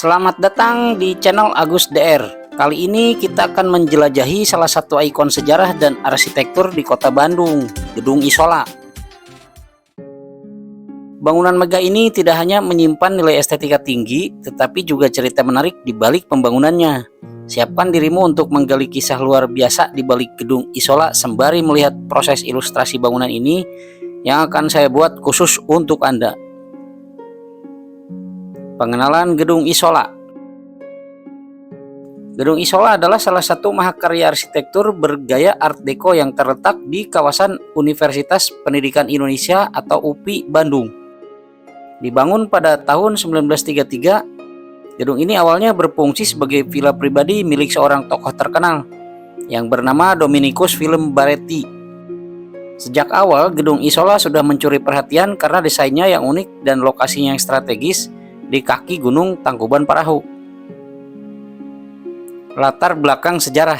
Selamat datang di channel Agus DR. Kali ini kita akan menjelajahi salah satu ikon sejarah dan arsitektur di kota Bandung, Gedung Isola. Bangunan megah ini tidak hanya menyimpan nilai estetika tinggi, tetapi juga cerita menarik di balik pembangunannya. Siapkan dirimu untuk menggali kisah luar biasa di balik Gedung Isola sembari melihat proses ilustrasi bangunan ini yang akan saya buat khusus untuk Anda. Pengenalan Gedung Isola. Gedung Isola adalah salah satu mahakarya arsitektur bergaya Art Deco yang terletak di kawasan Universitas Pendidikan Indonesia atau UPI Bandung. Dibangun pada tahun 1933, gedung ini awalnya berfungsi sebagai villa pribadi milik seorang tokoh terkenal yang bernama Dominikus Filembaretti. Sejak awal, Gedung Isola sudah mencuri perhatian karena desainnya yang unik dan lokasinya yang strategis di kaki Gunung Tangkuban Parahu. Latar belakang sejarah.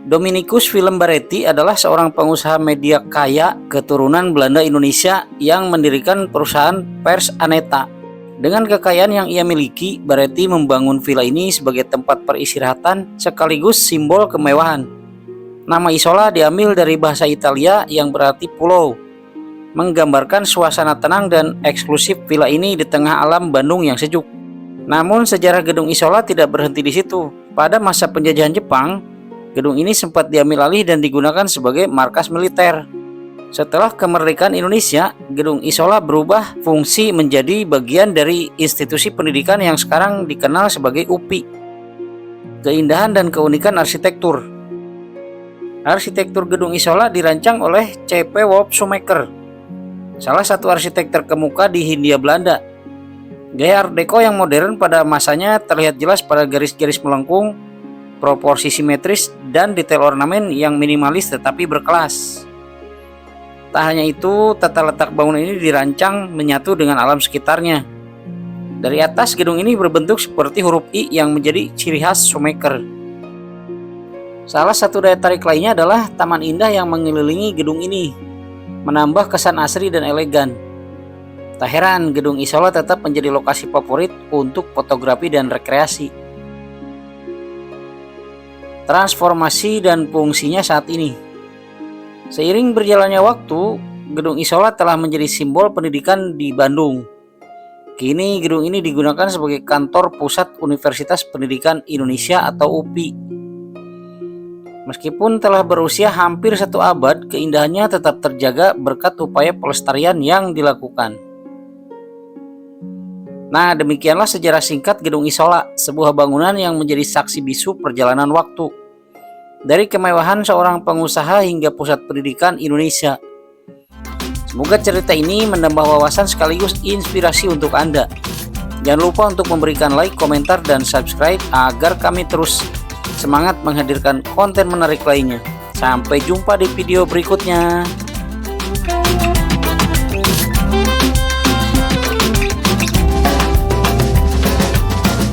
Dominikus Filembaretti adalah seorang pengusaha media kaya keturunan Belanda Indonesia yang mendirikan perusahaan Pers Aneta. Dengan kekayaan yang ia miliki, Baretti membangun villa ini sebagai tempat peristirahatan sekaligus simbol kemewahan. Nama Isola diambil dari bahasa Italia yang berarti pulau, menggambarkan suasana tenang dan eksklusif villa ini di tengah alam Bandung yang sejuk. Namun sejarah Gedung Isola tidak berhenti di situ. Pada masa penjajahan Jepang, gedung ini sempat diambil alih dan digunakan sebagai markas militer. Setelah kemerdekaan Indonesia, Gedung Isola berubah fungsi menjadi bagian dari institusi pendidikan yang sekarang dikenal sebagai UPI. Keindahan dan keunikan arsitektur. Arsitektur Gedung Isola dirancang oleh C.P. Wolf Schumacher, salah satu arsitek terkemuka di Hindia Belanda. Gaya Art Deco yang modern pada masanya terlihat jelas pada garis-garis melengkung, proporsi simetris, dan detail ornamen yang minimalis tetapi berkelas. Tak hanya itu, tata letak bangunan ini dirancang menyatu dengan alam sekitarnya. Dari atas, gedung ini berbentuk seperti huruf I yang menjadi ciri khas Schumacher. Salah satu daya tarik lainnya adalah taman indah yang mengelilingi gedung ini, menambah kesan asri dan elegan. Tak heran, Gedung Isola tetap menjadi lokasi favorit untuk fotografi dan rekreasi. Transformasi dan fungsinya saat ini. Seiring berjalannya waktu, Gedung Isola telah menjadi simbol pendidikan di Bandung. Kini gedung ini digunakan sebagai kantor pusat Universitas Pendidikan Indonesia atau UPI. Meskipun telah berusia hampir 1 abad, keindahannya tetap terjaga berkat upaya pelestarian yang dilakukan. Nah, demikianlah sejarah singkat Gedung Isola, sebuah bangunan yang menjadi saksi bisu perjalanan waktu. Dari kemewahan seorang pengusaha hingga pusat pendidikan Indonesia. Semoga cerita ini menambah wawasan sekaligus inspirasi untuk Anda. Jangan lupa untuk memberikan like, komentar, dan subscribe agar kami terus semangat menghadirkan konten menarik lainnya. Sampai jumpa di video berikutnya.